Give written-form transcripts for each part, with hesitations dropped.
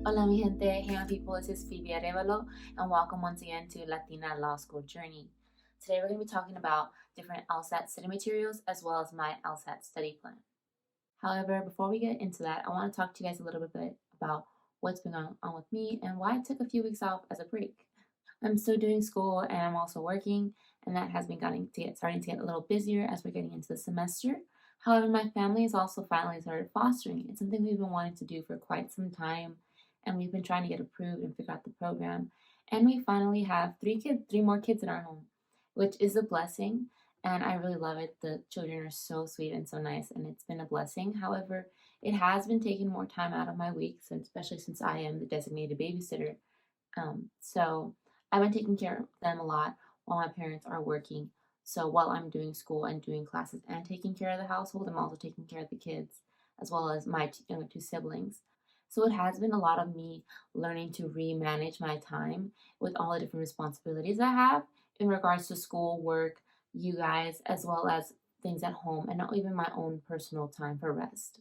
Hola mi gente, hey my people, this is Phoebe and welcome once again to Latina Law School Journey. Today we're going to be talking about different LSAT study materials as well as my LSAT study plan. However, before we get into that, I want to talk to you guys a little bit about what's been going on with me and why I took a few weeks off as a break. I'm still doing school and I'm also working, and that has been starting to get a little busier as we're getting into the semester. However, my family has also finally started fostering. It's something we've been wanting to do for quite some time, and we've been trying to get approved and figure out the program. And we finally have three more kids in our home, which is a blessing, and I really love it. The children are so sweet and so nice, and it's been a blessing. However, it has been taking more time out of my week, especially since I am the designated babysitter. So I've been taking care of them a lot while my parents are working. So while I'm doing school and doing classes and taking care of the household, I'm also taking care of the kids as well as my younger two siblings. So it has been a lot of me learning to remanage my time with all the different responsibilities I have in regards to school, work, you guys, as well as things at home, and not even my own personal time for rest.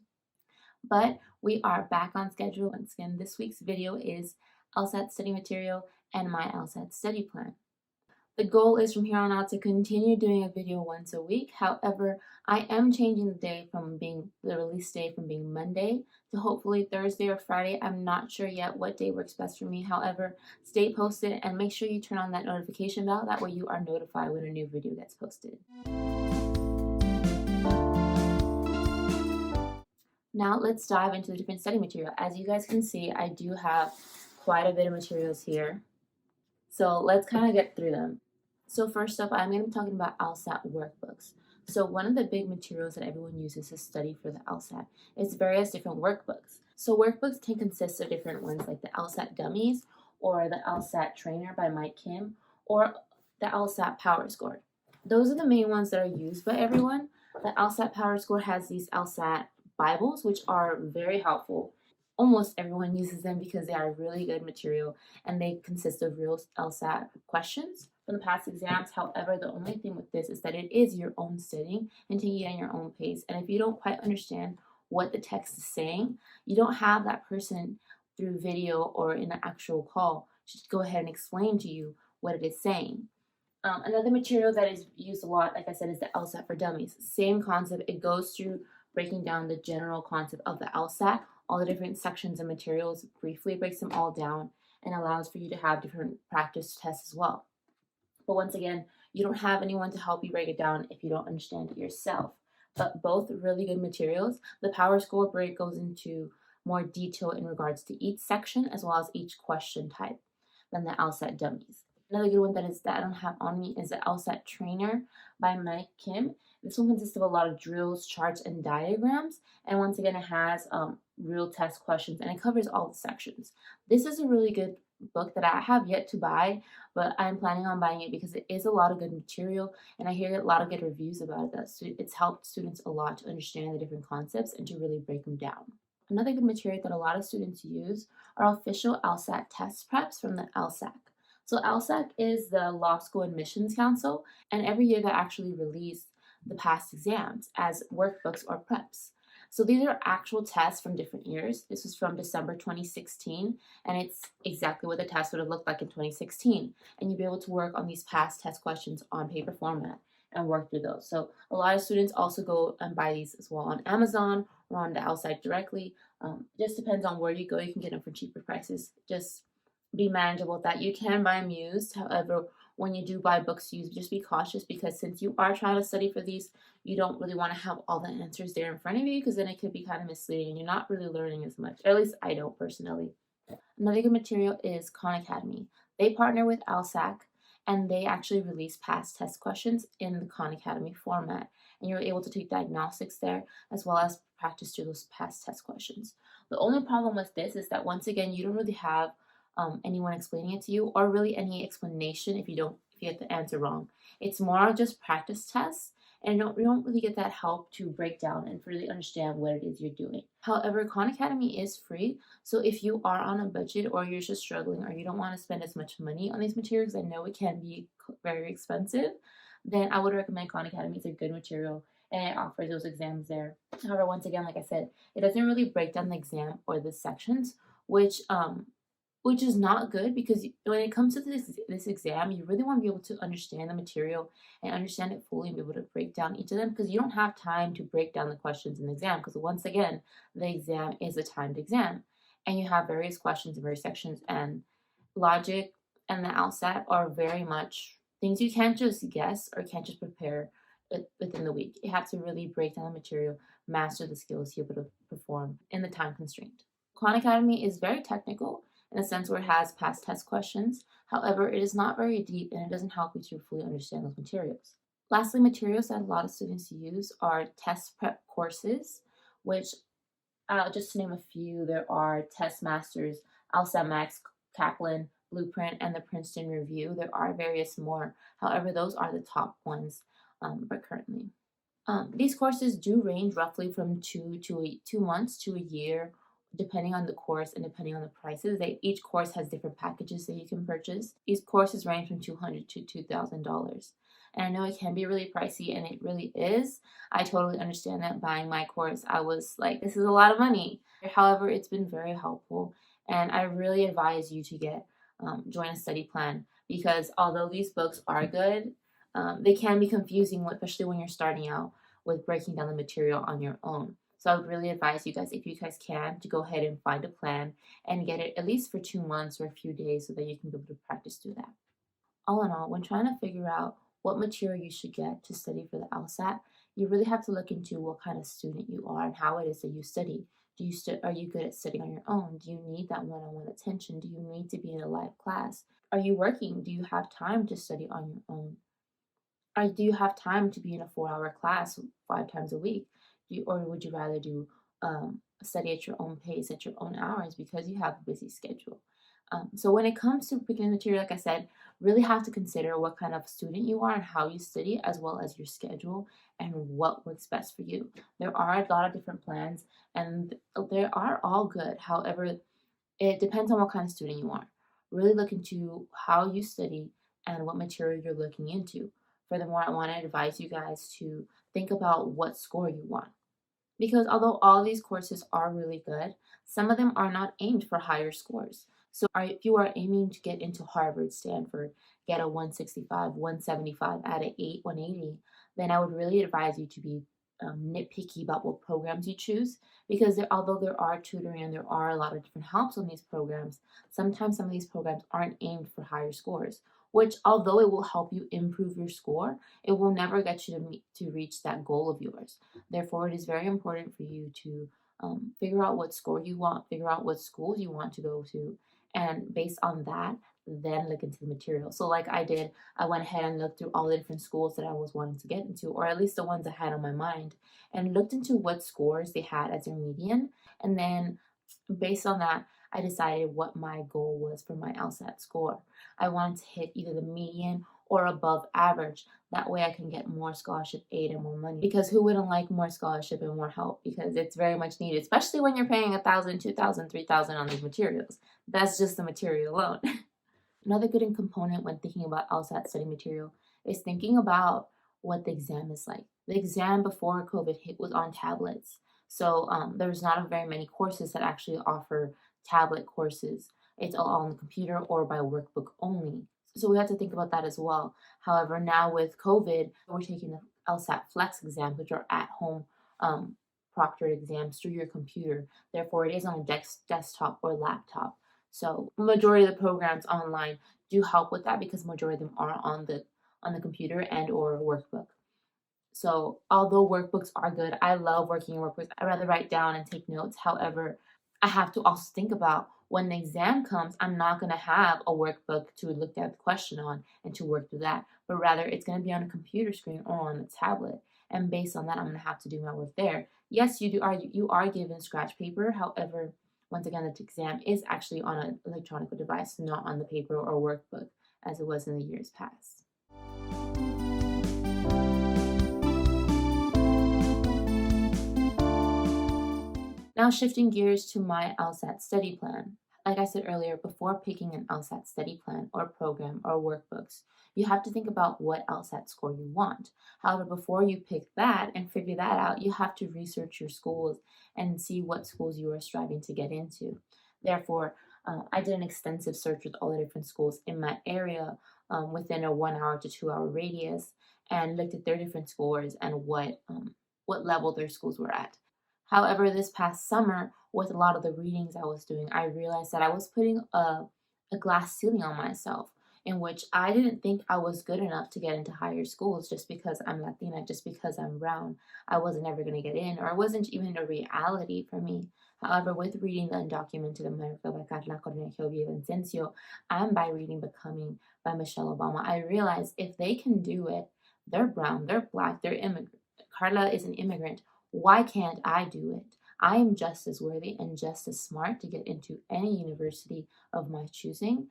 But we are back on schedule. Once again, this week's video is LSAT study material and my LSAT study plan. The goal is from here on out to continue doing a video once a week. However, I am changing the release day from being Monday to hopefully Thursday or Friday. I'm not sure yet what day works best for me. However, stay posted and make sure you turn on that notification bell. That way you are notified when a new video gets posted. Now let's dive into the different study material. As you guys can see, I do have quite a bit of materials here. So let's kind of get through them. So first up, I'm going to be talking about LSAT workbooks. So one of the big materials that everyone uses to study for the LSAT is various different workbooks. So workbooks can consist of different ones like the LSAT Dummies or the LSAT Trainer by Mike Kim or the LSAT Power Score. Those are the main ones that are used by everyone. The LSAT Power Score has these LSAT Bibles, which are very helpful. Almost everyone uses them because they are really good material and they consist of real LSAT questions from the past exams. However, the only thing with this is that it is your own studying and taking it at your own pace. And if you don't quite understand what the text is saying, you don't have that person through video or in an actual call just go ahead and explain to you what it is saying. Another material that is used a lot, like I said, is the LSAT for Dummies. Same concept. It goes through breaking down the general concept of the LSAT, all the different sections and materials, briefly breaks them all down and allows for you to have different practice tests as well. But once again, you don't have anyone to help you break it down if you don't understand it yourself. But both really good materials. The Power Score break goes into more detail in regards to each section as well as each question type than the LSAT Dummies. Another good one that I don't have on me is the LSAT Trainer by Mike Kim. This one consists of a lot of drills, charts, and diagrams. And once again, it has real test questions and it covers all the sections. This is a really good book that I have yet to buy, but I'm planning on buying it because it is a lot of good material and I hear a lot of good reviews about it. It's helped students a lot to understand the different concepts and to really break them down. Another good material that a lot of students use are official LSAT test preps from the LSAC. So LSAC is the Law School Admissions Council, and every year they actually release the past exams as workbooks or preps. So these are actual tests from different years. This was from December 2016, and it's exactly what the test would have looked like in 2016. And you'll be able to work on these past test questions on paper format and work through those. So a lot of students also go and buy these as well on Amazon or on the LSAC directly. Just depends on where you go. You can get them for cheaper prices. Just be manageable with that. You can buy them used. However, when you do buy books used, just be cautious because since you are trying to study for these, you don't really want to have all the answers there in front of you because then it could be kind of misleading and you're not really learning as much. Or at least I don't personally. Another good material is Khan Academy. They partner with LSAC and they actually release past test questions in the Khan Academy format. And you're able to take diagnostics there as well as practice through those past test questions. The only problem with this is that once again, you don't really have anyone explaining it to you or really any explanation if you get the answer wrong. It's more just practice tests and you don't really get that help to break down and really understand what it is you're doing. However, Khan Academy is free, so if you are on a budget or you're just struggling or you don't want to spend as much money on these materials, I know it can be very expensive, then I would recommend Khan Academy. It's a good material and it offers those exams there. However, once again, like I said, it doesn't really break down the exam or the sections which is not good because when it comes to this exam, you really want to be able to understand the material and understand it fully and be able to break down each of them because you don't have time to break down the questions in the exam because once again, the exam is a timed exam and you have various questions in various sections and logic and the LSAT are very much things you can't just guess or can't just prepare within the week. You have to really break down the material, master the skills to be able to perform in the time constraint. Khan Academy is very technical in a sense where it has past test questions. However, it is not very deep and it doesn't help you to fully understand those materials. Lastly, materials that a lot of students use are test prep courses, which just to name a few, there are Test Masters, LSAT Max, Kaplan, Blueprint, and the Princeton Review. There are various more. However, those are the top ones currently. These courses do range roughly from 2 months to a year, depending on the course and depending on the prices. Each course has different packages that you can purchase. These courses range from $200 to $2,000. And I know it can be really pricey, and it really is. I totally understand that buying my course, I was like, this is a lot of money. However, it's been very helpful, and I really advise you to join a study plan because although these books are good, they can be confusing, especially when you're starting out with breaking down the material on your own. So I would really advise you guys, if you guys can, to go ahead and find a plan and get it at least for 2 months or a few days so that you can be able to practice through that. All in all, when trying to figure out what material you should get to study for the LSAT, you really have to look into what kind of student you are and how it is that you study. Are you good at studying on your own? Do you need that one-on-one attention? Do you need to be in a live class? Are you working? Do you have time to study on your own? Or do you have time to be in a 4-hour class 5 times a week? Or would you rather do study at your own pace, at your own hours because you have a busy schedule? So when it comes to picking material, like I said, really have to consider what kind of student you are and how you study, as well as your schedule and what works best for you. There are a lot of different plans, and they are all good. However, it depends on what kind of student you are. Really look into how you study and what material you're looking into. Furthermore, I want to advise you guys to think about what score you want. Because although all these courses are really good, some of them are not aimed for higher scores. So if you are aiming to get into Harvard, Stanford, get a 165, 175 out of 180, then I would really advise you to be nitpicky about what programs you choose because although there are tutoring and there are a lot of different helps on these programs, sometimes some of these programs aren't aimed for higher scores, which although it will help you improve your score, it will never get you to reach that goal of yours. Therefore, it is very important for you to figure out what score you want, figure out what schools you want to go to, and based on that, then look into the material. So like I did, I went ahead and looked through all the different schools that I was wanting to get into, or at least the ones I had on my mind, and looked into what scores they had as their median. And then based on that, I decided what my goal was for my LSAT score. I wanted to hit either the median or above average. That way I can get more scholarship aid and more money. Because who wouldn't like more scholarship and more help? Because it's very much needed, especially when you're paying $1,000, $2,000, $3,000 on these materials. That's just the material alone. Another good component when thinking about LSAT study material is thinking about what the exam is like. The exam before COVID hit was on tablets. So there's not very many courses that actually offer tablet courses. It's all on the computer or by workbook only. So we have to think about that as well. However, now with COVID, we're taking the LSAT Flex exams, which are at-home proctored exams through your computer. Therefore, it is on a desktop or laptop. So majority of the programs online do help with that because majority of them are on the computer and or workbook. So although workbooks are good, I love working in workbooks. I rather write down and take notes. However, I have to also think about when the exam comes, I'm not going to have a workbook to look at the question on and to work through that, but rather it's going to be on a computer screen or on a tablet. And based on that, I'm going to have to do my work there. Yes, you are given scratch paper. However, once again, the exam is actually on an electronic device, not on the paper or workbook as it was in the years past. Now shifting gears to my LSAT study plan. Like I said earlier, before picking an LSAT study plan or program or workbooks, you have to think about what LSAT score you want. However, before you pick that and figure that out, you have to research your schools and see what schools you are striving to get into. Therefore, I did an extensive search with all the different schools in my area within a 1 hour to 2 hour radius, and looked at their different scores and what level their schools were at. However, this past summer, with a lot of the readings I was doing, I realized that I was putting a glass ceiling on myself, in which I didn't think I was good enough to get into higher schools just because I'm Latina, just because I'm brown. I wasn't ever going to get in, or it wasn't even a reality for me. However, with reading the Undocumented America by Karla, Cornejo, Villavicencio, and by reading Becoming by Michelle Obama, I realized if they can do it, they're brown, they're black, they're immigrant. Karla is an immigrant. Why can't I do it? I am just as worthy and just as smart to get into any university of my choosing,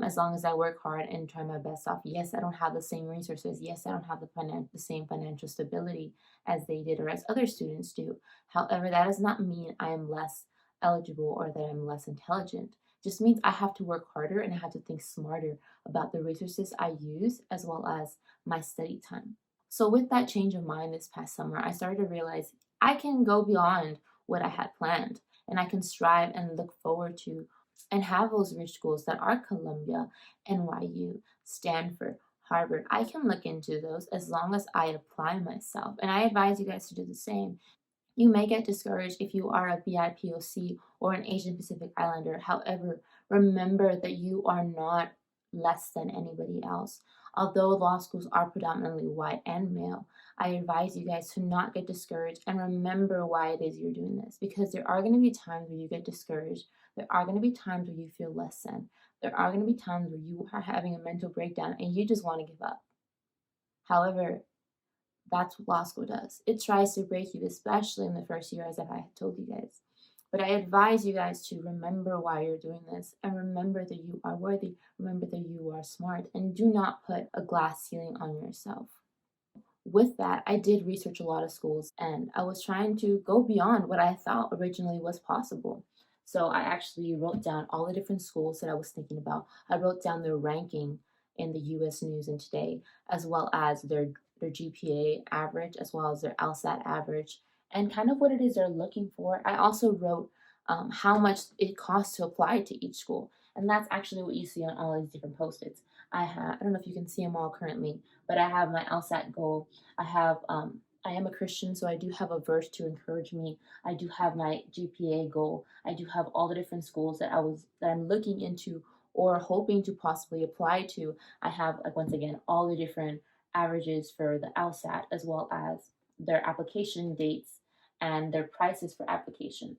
as long as I work hard and try my best off. Yes, I don't have the same resources. Yes, I don't have the same financial stability as they did or as other students do. However, that does not mean I am less eligible or that I'm less intelligent. It just means I have to work harder and I have to think smarter about the resources I use as well as my study time. So, with that change of mind this past summer, I started to realize I can go beyond what I had planned and I can strive and look forward to and have those rich schools that are Columbia, NYU, Stanford, Harvard. I can look into those as long as I apply myself. And I advise you guys to do the same. You may get discouraged if you are a BIPOC or an Asian Pacific Islander. However, remember that you are not less than anybody else. Although law schools are predominantly white and male, I advise you guys to not get discouraged and remember why it is you're doing this. Because there are going to be times where you get discouraged. There are going to be times where you feel less than. There are going to be times where you are having a mental breakdown and you just want to give up. However, that's what law school does. It tries to break you, especially in the first year, as I told you guys. But I advise you guys to remember why you're doing this and remember that you are worthy, remember that you are smart, and do not put a glass ceiling on yourself. With that, I did research a lot of schools and I was trying to go beyond what I thought originally was possible. So I actually wrote down all the different schools that I was thinking about. I wrote down their ranking in the US News and Today, as well as their GPA average, as well as their LSAT average, and kind of what it is they're looking for. I also wrote how much it costs to apply to each school. And that's actually what you see on all these different post-its. I don't know if you can see them all currently, but I have my LSAT goal. I am a Christian, so I do have a verse to encourage me. I do have my GPA goal. I do have all the different schools that I'm looking into or hoping to possibly apply to. I have, like, once again, all the different averages for the LSAT as well as their application dates and their prices for application.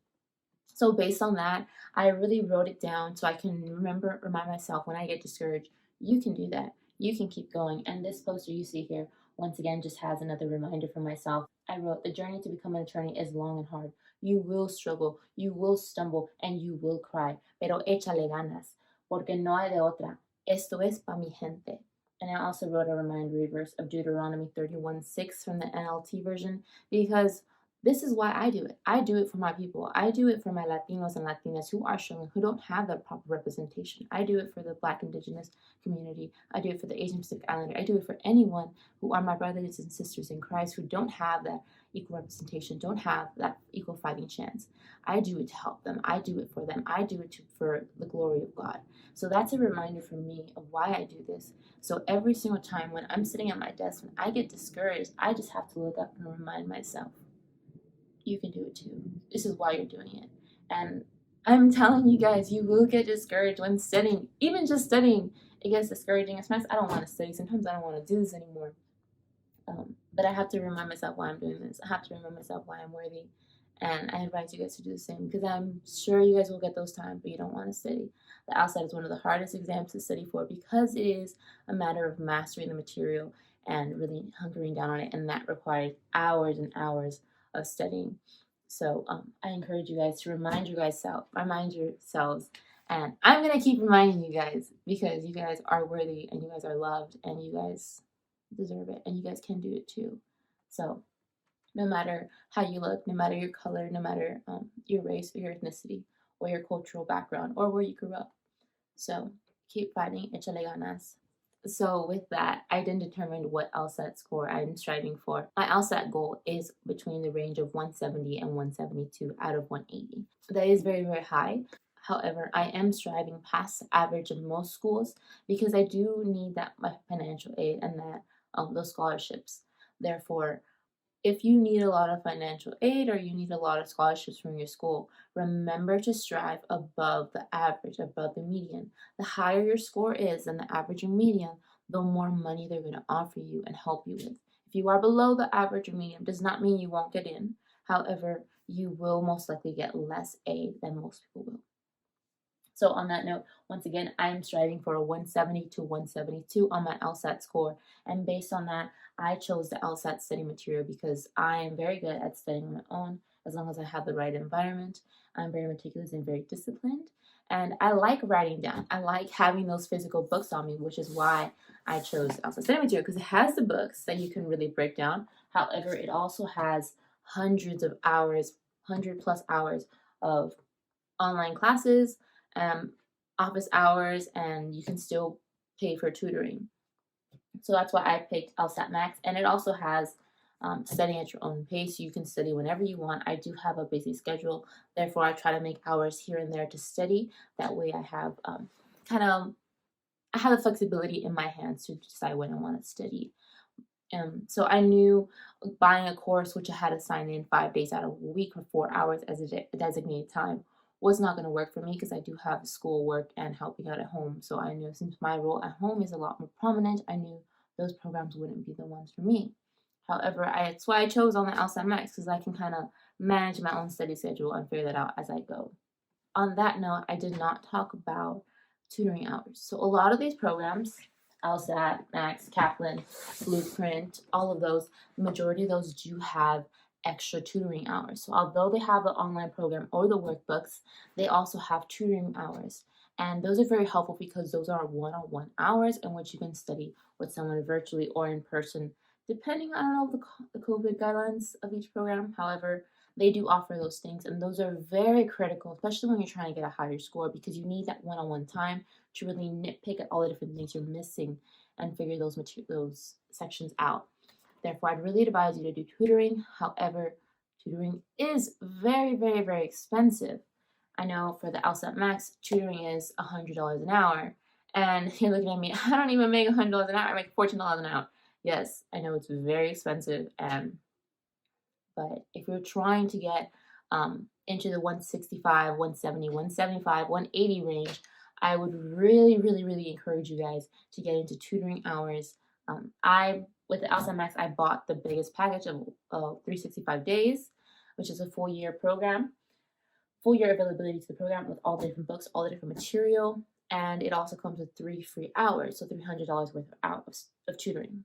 So based on that, I really wrote it down so I can remind myself when I get discouraged, you can do that. You can keep going. And this poster you see here, once again, just has another reminder for myself. I wrote, the journey to become an attorney is long and hard. You will struggle, you will stumble, and you will cry. Pero échale ganas, porque no hay de otra. Esto es pa mi gente. And I also wrote a reminder verse of Deuteronomy 31:6 from the NLT version, because this is why I do it. I do it for my people. I do it for my Latinos and Latinas who are struggling, who don't have that proper representation. I do it for the Black Indigenous community. I do it for the Asian Pacific Islander. I do it for anyone who are my brothers and sisters in Christ who don't have that equal representation, don't have that equal fighting chance. I do it to help them. I do it for them. I do it for the glory of God. So that's a reminder for me of why I do this. So every single time when I'm sitting at my desk, when I get discouraged, I just have to look up and remind myself, you can do it too. This is why you're doing it. And I'm telling you guys, you will get discouraged when studying. Even just studying, it gets discouraging. Sometimes I don't want to study. Sometimes I don't want to do this anymore. But I have to remind myself why I'm doing this. I have to remind myself why I'm worthy. And I advise you guys to do the same, because I'm sure you guys will get those times but you don't want to study. The LSAT is one of the hardest exams to study for because it is a matter of mastering the material and really hunkering down on it, and that requires hours and hours of studying. So I encourage you guys to remind yourselves, and I'm gonna keep reminding you guys because you guys are worthy and you guys are loved and you guys deserve it and you guys can do it too. So no matter how you look, no matter your color, no matter your race or your ethnicity or your cultural background or where you grew up. So keep fighting, échale ganas. So with that, I then determined what LSAT score I'm striving for. My LSAT goal is between the range of 170 and 172 out of 180. That is very, very high. However, I am striving past the average of most schools because I do need that my financial aid and that those scholarships. Therefore, if you need a lot of financial aid or you need a lot of scholarships from your school, remember to strive above the average, above the median. The higher your score is than the average or median, the more money they're going to offer you and help you with. If you are below the average or median, does not mean you won't get in. However, you will most likely get less aid than most people will. So on that note, once again, I am striving for a 170 to 172 on my LSAT score. And based on that, I chose the LSAT study material because I am very good at studying on my own as long as I have the right environment. I'm very meticulous and very disciplined. And I like writing down. I like having those physical books on me, which is why I chose LSAT study material because it has the books that you can really break down. However, it also has hundreds of hours, 100+ hours of online classes, office hours, and you can still pay for tutoring. So that's why I picked LSAT Max, and it also has studying at your own pace. You can study whenever you want. I do have a busy schedule, therefore I try to make hours here and there to study. That way I have I have the flexibility in my hands to decide when I want to study. So I knew buying a course which I had to sign in 5 days out of a week for 4 hours as a designated time was not going to work for me because I do have schoolwork and helping out at home. So I knew since my role at home is a lot more prominent, I knew those programs wouldn't be the ones for me. However, that's why I chose on the LSAT Max because I can kind of manage my own study schedule and figure that out as I go. On that note, I did not talk about tutoring hours. So a lot of these programs, LSAT, Max, Kaplan, Blueprint, all of those, the majority of those do have extra tutoring hours. So although they have the online program or the workbooks, they also have tutoring hours. And those are very helpful because those are one-on-one hours in which you can study with someone virtually or in person, depending on the COVID guidelines of each program. However, they do offer those things, and those are very critical, especially when you're trying to get a higher score because you need that one-on-one time to really nitpick at all the different things you're missing and figure those sections out. Therefore, I'd really advise you to do tutoring. However, tutoring is very, very, very expensive. I know for the LSAT Max, tutoring is $100 an hour. And you're looking at me, I don't even make $100 an hour, I make $14 an hour. Yes, I know it's very expensive, but if you're trying to get into the 165, 170, 175, 180 range, I would really, really, really encourage you guys to get into tutoring hours. With the LSAT Max, I bought the biggest package of 365 days, which is a full-year program, full-year availability to the program with all the different books, all the different material, and it also comes with 3 free hours, so $300 worth of hours of tutoring.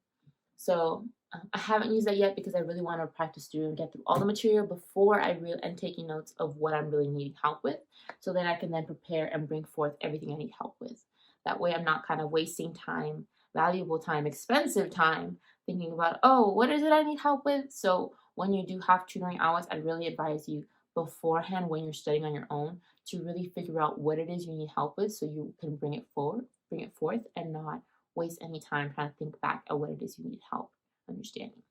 So I haven't used that yet because I really want to practice through and get through all the material before and taking notes of what I'm really needing help with, so that I can then prepare and bring forth everything I need help with. That way I'm not kind of wasting time, valuable time, expensive time, thinking about, oh, what is it I need help with? So when you do have tutoring hours, I really advise you beforehand when you're studying on your own to really figure out what it is you need help with so you can bring it forth and not waste any time trying to think back at what it is you need help understanding.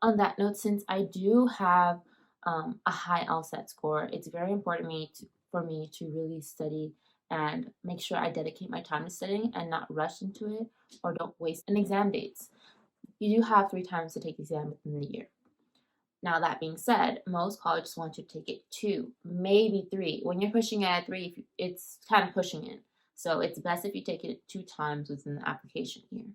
On that note, since I do have a high LSAT score, it's very important for me to really study and make sure I dedicate my time to studying and not rush into it or don't waste an exam dates. You do have 3 times to take the exam within the year. Now, that being said, most colleges want you to take it 2, maybe 3. When you're pushing it at 3, it's kind of pushing it. So it's best if you take it 2 times within the application year.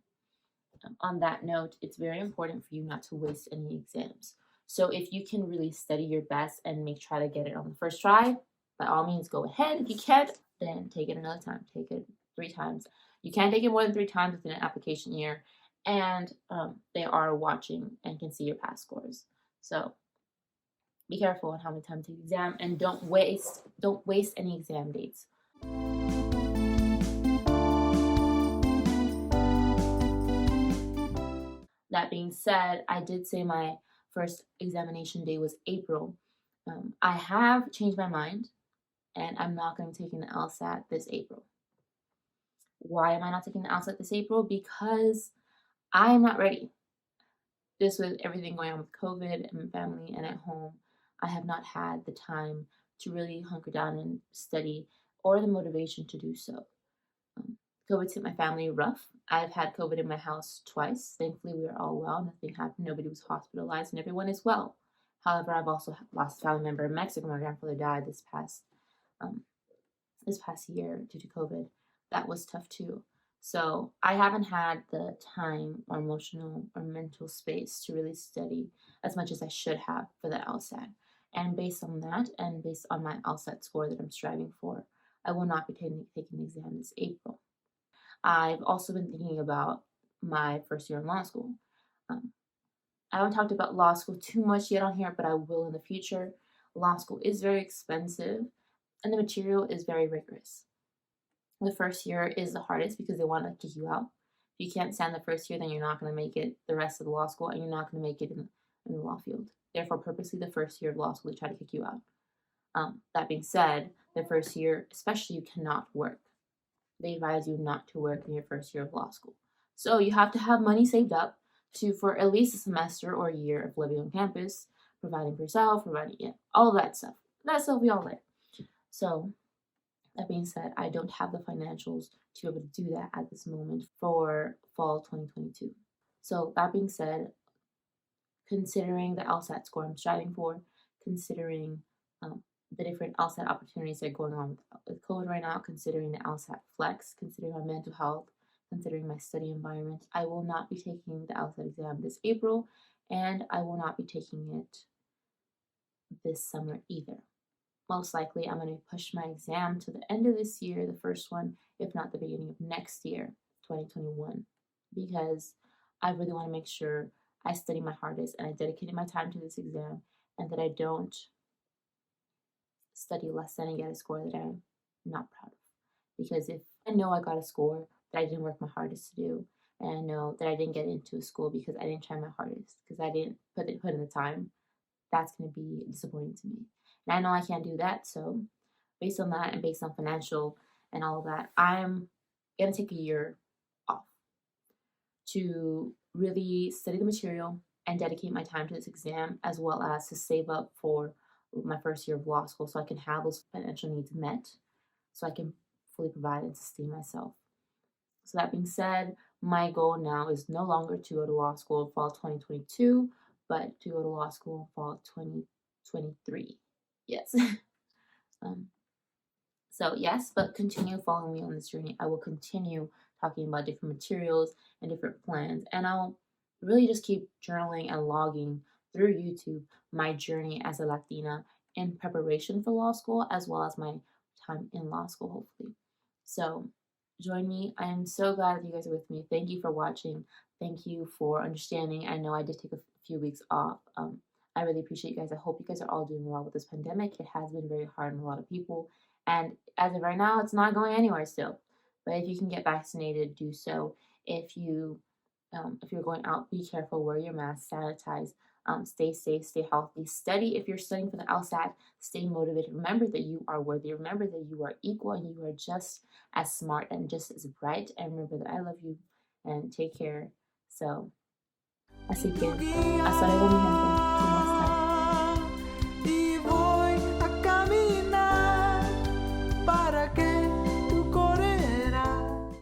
On that note, it's very important for you not to waste any exams. So if you can really study your best and try to get it on the first try, by all means go ahead. If you can't, then take it another time. Take it 3 times. You can't take it more than 3 times within an application year, and they are watching and can see your past scores. So be careful on how many times you take the exam, and don't waste any exam dates. That being said, I did say my first examination day was April. I have changed my mind, and I'm not going to be taking the LSAT this April. Why am I not taking the LSAT this April? Because I am not ready. Just with everything going on with COVID and family and at home, I have not had the time to really hunker down and study or the motivation to do so. COVID's hit my family rough. I've had COVID in my house twice. Thankfully, we are all well. Nothing happened. Nobody was hospitalized, and everyone is well. However, I've also lost a family member in Mexico. My grandfather died um, this past year due to COVID. That was tough too. So I haven't had the time or emotional or mental space to really study as much as I should have for the LSAT. And based on that, and based on my LSAT score that I'm striving for, I will not be taking the exam this April. I've also been thinking about my first year in law school. Um, I haven't talked about law school too much yet on here, but I will in the future. Law school is very expensive, and the material is very rigorous. The first year is the hardest because they want to kick you out. If you can't stand the first year, then you're not going to make it the rest of the law school, and you're not going to make it in the law field. Therefore, purposely, the first year of law school, they try to kick you out. That being said, the first year, especially, you cannot work. They advise you not to work in your first year of law school. So you have to have money saved up for at least a semester or a year of living on campus, providing for yourself, providing all of that stuff. That stuff we all like. So that being said, I don't have the financials to be able to do that at this moment for fall 2022. So that being said, considering the LSAT score I'm striving for, considering the different LSAT opportunities that are going on with COVID right now, considering the LSAT flex, considering my mental health, considering my study environment, I will not be taking the LSAT exam this April, and I will not be taking it this summer either. Most likely, I'm going to push my exam to the end of this year, the first one, if not the beginning of next year, 2021, because I really want to make sure I study my hardest and I dedicated my time to this exam, and that I don't study less than and get a score that I'm not proud of. Because if I know I got a score that I didn't work my hardest to do, and I know that I didn't get into a school because I didn't try my hardest, because I didn't put in the time, that's going to be disappointing to me. And I know I can't do that. So based on that and based on financial and all of that, I'm going to take a year off to really study the material and dedicate my time to this exam, as well as to save up for my first year of law school so I can have those financial needs met, so I can fully provide and sustain myself. So that being said, my goal now is no longer to go to law school in fall 2022, but to go to law school in fall 2023. Yes. So yes, but continue following me on this journey. I will continue talking about different materials and different plans, and I'll really just keep journaling and logging through YouTube my journey as a Latina in preparation for law school, as well as my time in law school, hopefully. So join me. I am so glad that you guys are with me. Thank you for watching. Thank you for understanding. I know I did take a few weeks off. I really appreciate you guys. I hope you guys are all doing well with this pandemic. It has been very hard on a lot of people. And as of right now, it's not going anywhere still. But if you can get vaccinated, do so. If you're going out, be careful, wear your mask, sanitize, stay safe, stay healthy, study. If you're studying for the LSAT, stay motivated. Remember that you are worthy. Remember that you are equal and you are just as smart and just as bright. And remember that I love you, and take care. So, así que hasta luego.